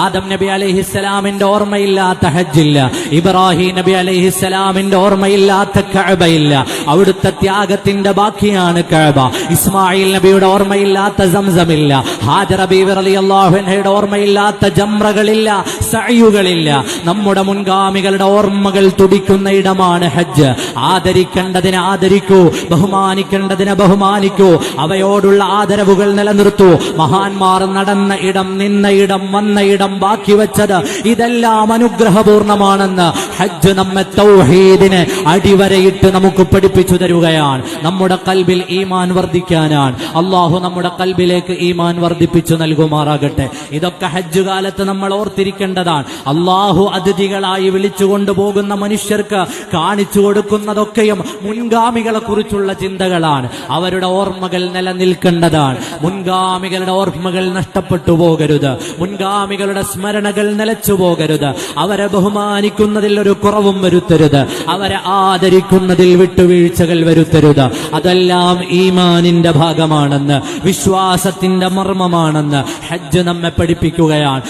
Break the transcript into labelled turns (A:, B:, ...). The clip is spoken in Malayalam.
A: ആദം നബി അലൈഹിസ്സലാമിന്റെ ഓർമ്മയില്ലാത്ത ഹജ്ജില്ല, ഇബ്രാഹിം നബി അലൈഹിസ്സലാമിന്റെ ഓർമ്മയില്ലാത്ത കഅബയില്ല. അവിടുത്തെ ത്യാഗത്തിന്റെ ബാക്കിയാണ് കഅബ. ഇസ്മായിൽ നബിയുടെ ഓർമ്മയില്ലാത്ത സംസമില്ല, ഹാജറ ബീവി റളിയല്ലാഹു അൻഹയുടെ ഓർമ്മയില്ലാത്ത ജംറകളില്ല, സഅയുകളില്ല. നമ്മുടെ മുൻഗാമികളുടെ ഓർമ്മകൾ തുടിക്കുന്ന ഇടമാണ് ഹജ്ജ്. ആദരിക്കേണ്ടതിനെ ആദരിക്കൂ, ബഹുമാനിക്കേണ്ടതിനെ ബഹുമാനിക്കൂ, അവയോടുള്ള ആദരവുകൾ നിലനിർത്തൂ. മഹാന്മാർ നടന്ന ഇടം, നിന്ന ഇടം, വന്ന ഇടം, ബാക്കി വെച്ചത് ഇതെല്ലാം അനുഗ്രഹപൂർണമാണെന്ന് ഹജ്ജ് നമ്മെ തൗഹീദിനെ അടിവരയിട്ട് നമുക്ക് പഠിപ്പിച്ചു തരുകയാണ്. നമ്മുടെ കൽബിൽ ഈമാൻ വർദ്ധിക്കാനാണ്. അള്ളാഹു നമ്മുടെ കൽബിലേക്ക് ഈമാൻ വർദ്ധിപ്പിച്ചു നൽകുമാറാകട്ടെ. ഇതൊക്കെ ഹജ്ജ് കാലത്ത് നമ്മൾ ഓർത്തിരിക്കേണ്ടതാണ്. അള്ളാഹു അതിഥികളായി വിളിച്ചു കൊണ്ടുപോകുന്ന മനുഷ്യർക്ക് കാണിച്ചു കൊടുക്കുന്നതൊക്കെയും മുൻഗാമികളെ കുറിച്ചുള്ള ചിന്തകളാണ്. അവരുടെ ഓർമ്മകൾ നിലനിൽക്കേണ്ടതാണ്. മുൻഗാമികളുടെ ഓർമ്മകൾ നഷ്ടപ്പെട്ടു പോകരുത്. മുൻഗാമികളുടെ സ്മരണകൾ നിലച്ചു പോകരുത്. അവരെ ബഹുമാനിക്കുന്നതിൽ ഒരു കുറവും വരുത്തരുത്. അവരെ ആദരിക്കുന്നതിൽ വിട്ടുവീഴ്ചകൾ വരുത്തരുത്. അതെല്ലാം ഈമാനിന്റെ ഭാഗമാണെന്ന്, വിശ്വാസത്തിന്റെ മർമ്മമാണെന്ന് ഹജ്ജ് നമ്മെ പഠിപ്പിക്കുകയാണ്.